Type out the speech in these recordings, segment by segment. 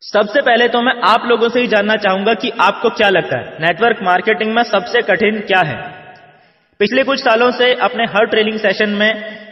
सबसे पहले तो मैं आप लोगों से ही जानना चाहूंगा कि आपको क्या लगता है नेटवर्क मार्केटिंग में सबसे कठिन क्या है। पिछले कुछ सालों से अपने हर ट्रेनिंग सेशन में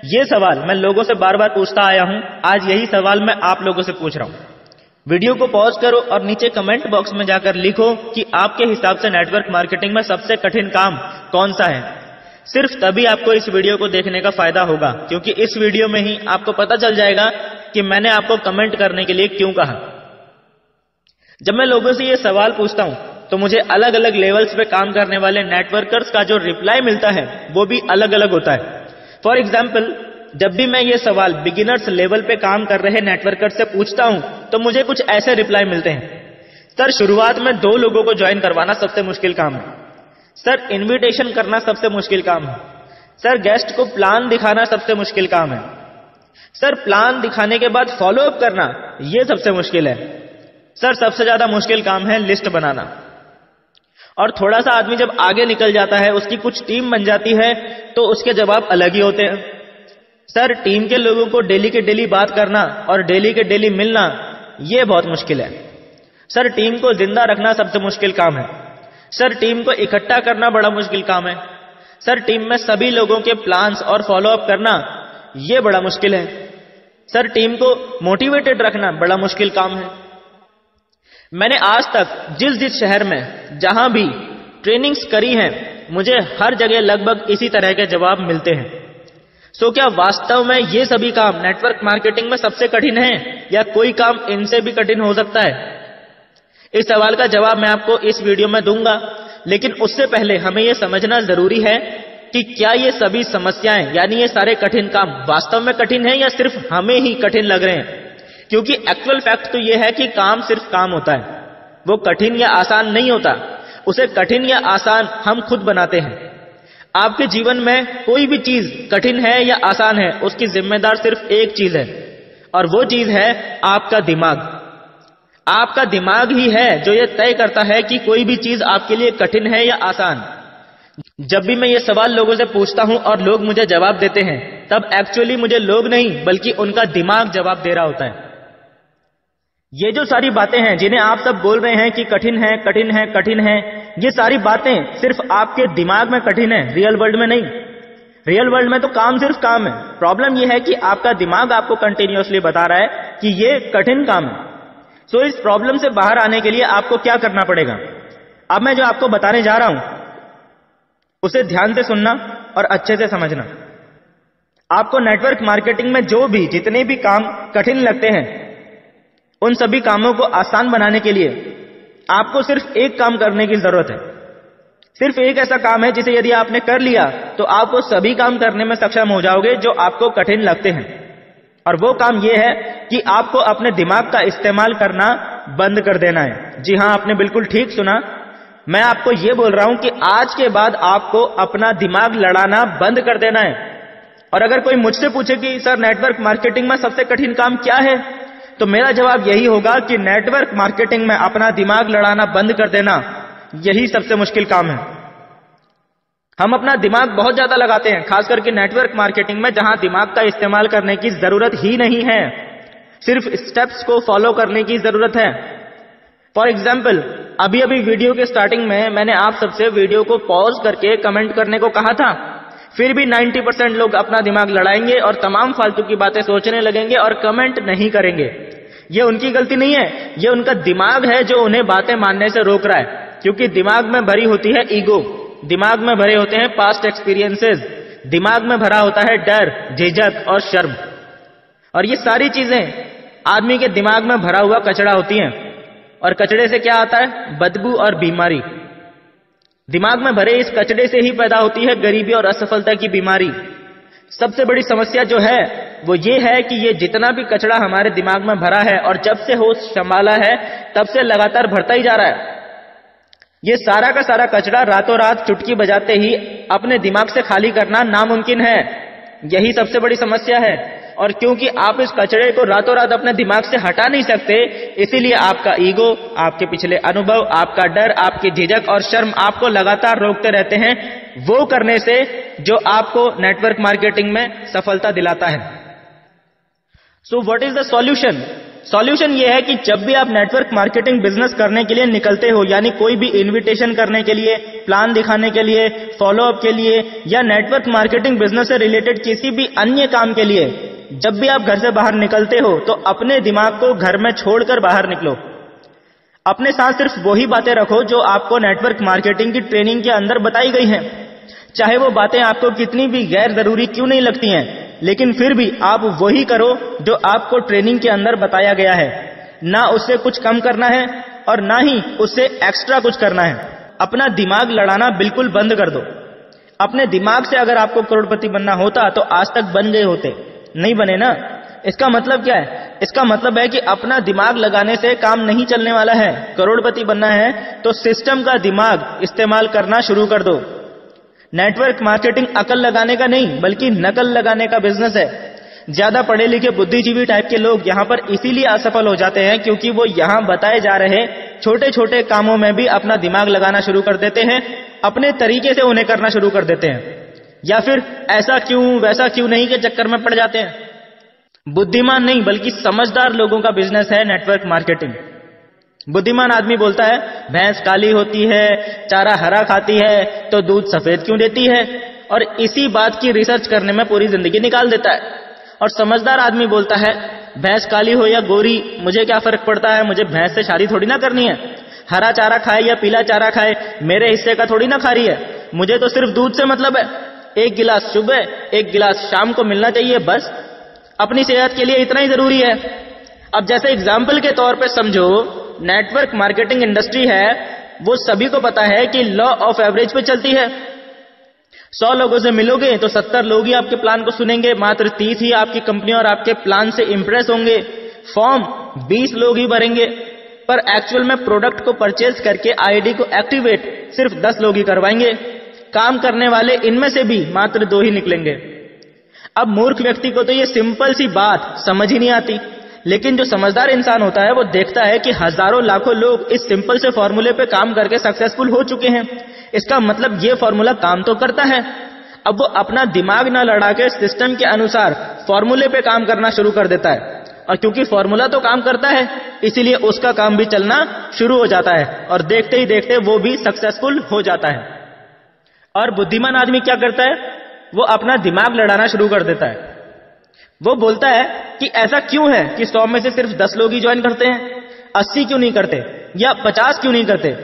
यह सवाल मैं लोगों से बार बार पूछता आया हूं। आज यही सवाल मैं आप लोगों से पूछ रहा हूं। वीडियो को पॉज करो और नीचे कमेंट बॉक्स में जाकर लिखो कि आपके हिसाब से नेटवर्क मार्केटिंग में सबसे कठिन काम कौन सा है। सिर्फ तभी आपको इस वीडियो को देखने का फायदा होगा, क्योंकि इस वीडियो में ही आपको पता चल जाएगा कि मैंने आपको कमेंट करने के लिए क्यों कहा। जब मैं लोगों से ये सवाल पूछता हूं तो मुझे अलग अलग लेवल्स पे काम करने वाले नेटवर्कर्स का जो रिप्लाई मिलता है वो भी अलग अलग होता है। फॉर एग्जाम्पल, जब भी मैं ये सवाल बिगिनर्स लेवल पे काम कर रहे नेटवर्कर से पूछता हूं तो मुझे कुछ ऐसे रिप्लाई मिलते हैं। सर, शुरुआत में 2 लोगों को ज्वाइन करवाना सबसे मुश्किल काम है। सर, इन्विटेशन करना सबसे मुश्किल काम है। सर, गेस्ट को प्लान दिखाना सबसे मुश्किल काम है। सर, प्लान दिखाने के बाद फॉलो अप करना यह सबसे मुश्किल है। सर, सबसे ज्यादा मुश्किल काम है लिस्ट बनाना। और थोड़ा सा आदमी जब आगे निकल जाता है, उसकी कुछ टीम बन जाती है, तो उसके जवाब अलग ही होते हैं। सर, टीम के लोगों को डेली के डेली बात करना और डेली के डेली मिलना यह बहुत मुश्किल है। सर, टीम को जिंदा रखना सबसे मुश्किल काम है। सर, टीम को इकट्ठा करना बड़ा मुश्किल काम है। सर, टीम में सभी लोगों के प्लान्स और फॉलो अप करना यह बड़ा मुश्किल है। सर, टीम को मोटिवेटेड रखना बड़ा मुश्किल काम है। मैंने आज तक जिस शहर में जहां भी ट्रेनिंग्स करी हैं, मुझे हर जगह लगभग इसी तरह के जवाब मिलते हैं। सो क्या वास्तव में ये सभी काम नेटवर्क मार्केटिंग में सबसे कठिन है, या कोई काम इनसे भी कठिन हो सकता है? इस सवाल का जवाब मैं आपको इस वीडियो में दूंगा, लेकिन उससे पहले हमें यह समझना जरूरी है कि क्या ये सभी समस्याएं यानी ये सारे कठिन काम वास्तव में कठिन है या सिर्फ हमें ही कठिन लग रहे हैं। क्योंकि एक्चुअल फैक्ट तो यह है कि काम सिर्फ काम होता है, वो कठिन या आसान नहीं होता। उसे कठिन या आसान हम खुद बनाते हैं। आपके जीवन में कोई भी चीज कठिन है या आसान है, उसकी जिम्मेदार सिर्फ एक चीज है, और वो चीज है आपका दिमाग। आपका दिमाग ही है जो ये तय करता है कि कोई भी चीज आपके लिए कठिन है या आसान। जब भी मैं ये सवाल लोगों से पूछता हूं और लोग मुझे जवाब देते हैं, तब एक्चुअली मुझे लोग नहीं बल्कि उनका दिमाग जवाब दे रहा होता है। ये जो सारी बातें हैं जिन्हें आप सब बोल रहे हैं कि कठिन है कठिन है कठिन है, ये सारी बातें सिर्फ आपके दिमाग में कठिन है, रियल वर्ल्ड में नहीं। रियल वर्ल्ड में तो काम सिर्फ काम है। प्रॉब्लम यह है कि आपका दिमाग आपको कंटिन्यूअसली बता रहा है कि ये कठिन काम है। सो इस प्रॉब्लम से बाहर आने के लिए आपको क्या करना पड़ेगा? अब मैं जो आपको बताने जा रहा हूं उसे ध्यान से सुनना और अच्छे से समझना। आपको नेटवर्क मार्केटिंग में जो भी जितने भी काम कठिन लगते हैं, उन सभी कामों को आसान बनाने के लिए आपको सिर्फ एक काम करने की जरूरत है। सिर्फ एक ऐसा काम है जिसे यदि आपने कर लिया तो आप वो सभी काम करने में सक्षम हो जाओगे जो आपको कठिन लगते हैं। और वो काम यह है कि आपको अपने दिमाग का इस्तेमाल करना बंद कर देना है। जी हां, आपने बिल्कुल ठीक सुना। मैं आपको यह बोल रहा हूं कि आज के बाद आपको अपना दिमाग लड़ाना बंद कर देना है। और अगर कोई मुझसे पूछे कि सर नेटवर्क मार्केटिंग में सबसे कठिन काम क्या है, तो मेरा जवाब यही होगा कि नेटवर्क मार्केटिंग में अपना दिमाग लड़ाना बंद कर देना यही सबसे मुश्किल काम है। हम अपना दिमाग बहुत ज्यादा लगाते हैं, खास करके नेटवर्क मार्केटिंग में, जहां दिमाग का इस्तेमाल करने की जरूरत ही नहीं है, सिर्फ स्टेप्स को फॉलो करने की जरूरत है। फॉर एग्जाम्पल, अभी वीडियो के स्टार्टिंग में मैंने आप सबसे वीडियो को पॉज करके कमेंट करने को कहा था। फिर भी 90% लोग अपना दिमाग लड़ाएंगे और तमाम फालतू की बातें सोचने लगेंगे और कमेंट नहीं करेंगे। ये उनकी गलती नहीं है, ये उनका दिमाग है जो उन्हें बातें मानने से रोक रहा है। क्योंकि दिमाग में भरी होती है ईगो, दिमाग में भरे होते हैं पास्ट एक्सपीरियंसेस, दिमाग में भरा होता है डर, झिझक और शर्म। और ये सारी चीजें आदमी के दिमाग में भरा हुआ कचरा होती हैं। और कचड़े से क्या आता है? बदबू और बीमारी। दिमाग में भरे इस कचड़े से ही पैदा होती है गरीबी और असफलता की बीमारी। सबसे बड़ी समस्या जो है वो ये है कि ये जितना भी कचरा हमारे दिमाग में भरा है और जब से होश संभाला है तब से लगातार भरता ही जा रहा है, ये सारा का सारा कचरा रातों रात चुटकी बजाते ही अपने दिमाग से खाली करना नामुमकिन है। यही सबसे बड़ी समस्या है। और क्योंकि आप इस कचरे को रातों रात अपने दिमाग से हटा नहीं सकते, इसीलिए आपका ईगो, आपके पिछले अनुभव, आपका डर, आपकी झिझक और शर्म आपको लगातार रोकते रहते हैं वो करने से जो आपको नेटवर्क मार्केटिंग में सफलता दिलाता है। So what is the solution? Solution ये है कि जब भी आप नेटवर्क मार्केटिंग बिजनेस करने के लिए निकलते हो, यानी कोई भी इनविटेशन करने के लिए, प्लान दिखाने के लिए, फॉलोअप के लिए या नेटवर्क मार्केटिंग बिजनेस से रिलेटेड किसी भी अन्य काम के लिए, जब भी आप घर से बाहर निकलते हो तो अपने दिमाग को घर में छोड़कर बाहर निकलो। अपने साथ सिर्फ वही बातें रखो जो आपको नेटवर्क मार्केटिंग की ट्रेनिंग के अंदर बताई गई हैं। चाहे वो बातें आपको कितनी भी गैर जरूरी क्यों नहीं लगती हैं, लेकिन फिर भी आप वही करो जो आपको ट्रेनिंग के अंदर बताया गया है। ना उससे कुछ कम करना है और ना ही उससे एक्स्ट्रा कुछ करना है। अपना दिमाग लड़ाना बिल्कुल बंद कर दो। अपने दिमाग से अगर आपको करोड़पति बनना होता तो आज तक बन गए होते, नहीं बने ना। इसका मतलब क्या है? इसका मतलब है कि अपना दिमाग लगाने से काम नहीं चलने वाला है। करोड़पति बनना है तो सिस्टम का दिमाग इस्तेमाल करना शुरू कर दो। नेटवर्क मार्केटिंग अकल लगाने का नहीं बल्कि नकल लगाने का बिजनेस है। ज्यादा पढ़े लिखे बुद्धिजीवी टाइप के लोग यहां पर इसीलिए असफल हो जाते हैं क्योंकि वो यहां बताए जा रहे छोटे छोटे कामों में भी अपना दिमाग लगाना शुरू कर देते हैं, अपने तरीके से उन्हें करना शुरू कर देते हैं, या फिर ऐसा क्यों वैसा क्यों नहीं के चक्कर में पड़ जाते हैं। बुद्धिमान नहीं बल्कि समझदार लोगों का बिजनेस है नेटवर्क मार्केटिंग। बुद्धिमान आदमी बोलता है भैंस काली होती है, चारा हरा खाती है तो दूध सफेद क्यों देती है, और इसी बात की रिसर्च करने में पूरी जिंदगी निकाल देता है। और समझदार आदमी बोलता है भैंस काली हो या गोरी मुझे क्या फर्क पड़ता है, मुझे भैंस से शादी थोड़ी ना करनी है। हरा चारा खाए या पीला चारा खाए मेरे हिस्से का थोड़ी ना खा रही है, मुझे तो सिर्फ दूध से मतलब है। एक गिलास सुबह एक गिलास शाम को मिलना चाहिए, बस अपनी सेहत के लिए इतना ही जरूरी है। अब जैसे एग्जाम्पल के तौर पे समझो, नेटवर्क मार्केटिंग इंडस्ट्री है, वो सभी को पता है कि लॉ ऑफ एवरेज पे चलती है। 100 लोगों से मिलोगे तो 70 लोग ही आपके प्लान को सुनेंगे, मात्र 30 ही आपकी कंपनी और आपके प्लान से इंप्रेस होंगे। फॉर्म 20 लोग ही भरेंगे, पर एक्चुअल में प्रोडक्ट को परचेज करके आईडी को एक्टिवेट सिर्फ 10 लोग ही करवाएंगे। काम करने वाले इनमें से भी मात्र 2 ही निकलेंगे। अब मूर्ख व्यक्ति को तो ये सिंपल सी बात समझ ही नहीं आती, लेकिन जो समझदार इंसान होता है वो देखता है कि हजारों लाखों लोग इस सिंपल से फॉर्मूले पे काम करके सक्सेसफुल हो चुके हैं। इसका मतलब ये फॉर्मूला काम तो करता है। अब वो अपना दिमाग ना लड़ा के सिस्टम के अनुसार फॉर्मूले पे काम करना शुरू कर देता है, और क्योंकि फॉर्मूला तो काम करता है इसीलिए उसका काम भी चलना शुरू हो जाता है, और देखते ही देखते वो भी सक्सेसफुल हो जाता है। और बुद्धिमान आदमी क्या करता है, वो अपना दिमाग लड़ाना शुरू कर देता है। वो बोलता है कि ऐसा क्यों है कि 100 में से सिर्फ 10 लोग ही ज्वाइन करते हैं, 80 क्यों नहीं करते या 50 क्यों नहीं करते।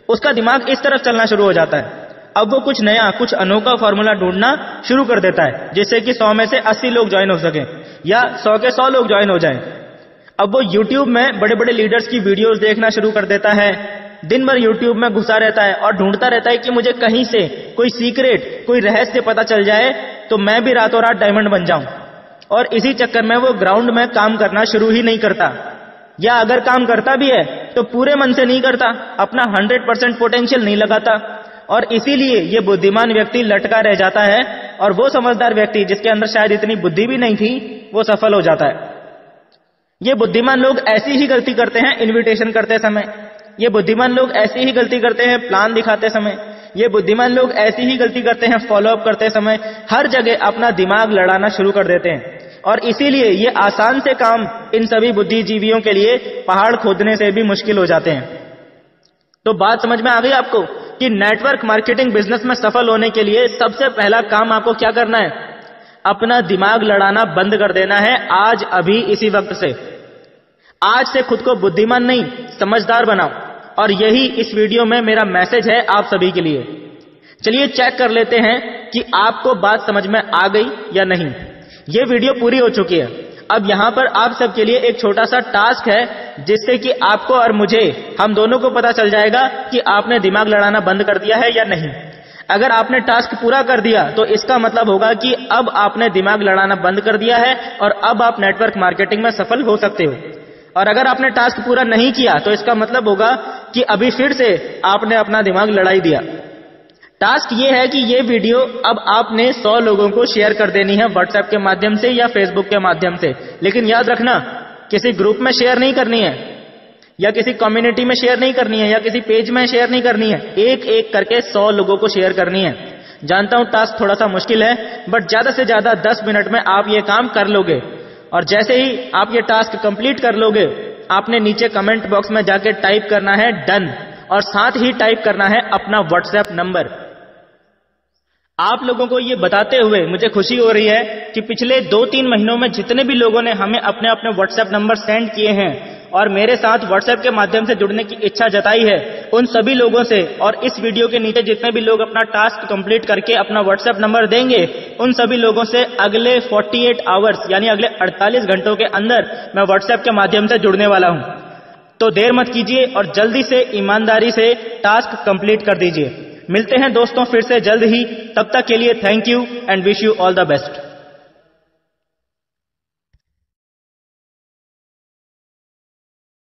उसका दिमाग इस तरफ चलना शुरू हो जाता है। अब वो कुछ नया कुछ अनोखा फॉर्मूला ढूंढना शुरू कर देता है जिससे कि 100 में से 80 लोग ज्वाइन हो सके या 100 के 100 लोग ज्वाइन हो जाएं। अब वो YouTube में बड़े बड़े लीडर्स की वीडियोस देखना शुरू कर देता है। दिन भर YouTube में घुसा रहता है और ढूंढता रहता है कि मुझे कहीं से कोई सीक्रेट कोई रहस्य पता चल जाए तो मैं भी रातों रात डायमंड बन जाऊं। और इसी चक्कर में वो ग्राउंड में काम करना शुरू ही नहीं करता, या अगर काम करता भी है तो पूरे मन से नहीं करता, अपना 100% पोटेंशियल नहीं लगाता। और इसीलिए ये बुद्धिमान व्यक्ति लटका रह जाता है, और वो समझदार व्यक्ति जिसके अंदर शायद इतनी बुद्धि भी नहीं थी वो सफल हो जाता है। ये बुद्धिमान लोग ऐसी ही गलती करते हैं इन्विटेशन करते समय, ये बुद्धिमान लोग ऐसी ही गलती करते हैं प्लान दिखाते समय, ये बुद्धिमान लोग ऐसी ही गलती करते हैं फॉलोअप करते समय। हर जगह अपना दिमाग लड़ाना शुरू कर देते हैं, और इसीलिए ये आसान से काम इन सभी बुद्धिजीवियों के लिए पहाड़ खोदने से भी मुश्किल हो जाते हैं। तो बात समझ में आ गई आपको कि नेटवर्क मार्केटिंग बिजनेस में सफल होने के लिए सबसे पहला काम आपको क्या करना है, अपना दिमाग लड़ाना बंद कर देना है। आज अभी इसी वक्त से, आज से खुद को बुद्धिमान नहीं समझदार बनाओ, और यही इस वीडियो में मेरा मैसेज है आप सभी के लिए। चलिए चेक कर लेते हैं कि आपको बात समझ में आ गई या नहीं। ये वीडियो पूरी हो चुकी है। अब यहां पर आप सबके लिए एक छोटा सा टास्क है जिससे कि आपको और मुझे, हम दोनों को पता चल जाएगा कि आपने दिमाग लड़ाना बंद कर दिया है या नहीं। अगर आपने टास्क पूरा कर दिया तो इसका मतलब होगा कि अब आपने दिमाग लड़ाना बंद कर दिया है और अब आप नेटवर्क मार्केटिंग में सफल हो सकते हो। और अगर आपने टास्क पूरा नहीं किया तो इसका मतलब होगा कि अभी फिर से आपने अपना दिमाग लड़ाई दिया। टास्क ये है कि ये वीडियो अब आपने 100 लोगों को शेयर कर देनी है व्हाट्सएप के माध्यम से या फेसबुक के माध्यम से। लेकिन याद रखना, किसी ग्रुप में शेयर नहीं करनी है, या किसी कम्युनिटी में शेयर नहीं करनी है, या किसी पेज में शेयर नहीं करनी है। एक एक करके 100 लोगों को शेयर करनी है। जानता हूं टास्क थोड़ा सा मुश्किल है, बट ज्यादा से ज्यादा 10 मिनट में आप ये काम कर लोगे। और जैसे ही आप ये टास्क कंप्लीट कर लोगे, आपने नीचे कमेंट बॉक्स में जाके टाइप करना है डन, और साथ ही टाइप करना है अपना व्हाट्सएप नंबर। आप लोगों को ये बताते हुए मुझे खुशी हो रही है कि पिछले 2-3 महीनों में जितने भी लोगों ने हमें अपने अपने व्हाट्सएप नंबर सेंड किए हैं और मेरे साथ व्हाट्सएप के माध्यम से जुड़ने की इच्छा जताई है, उन सभी लोगों से और इस वीडियो के नीचे जितने भी लोग अपना टास्क कंप्लीट करके अपना व्हाट्सएप नंबर देंगे, उन सभी लोगों से अगले 48 आवर्स यानी अगले 48 घंटों के अंदर मैं व्हाट्सएप के माध्यम से जुड़ने वाला हूं। तो देर मत कीजिए और जल्दी से ईमानदारी से टास्क कंप्लीट कर दीजिए। मिलते हैं दोस्तों फिर से जल्द ही, तब तक के लिए thank you and wish you all the best.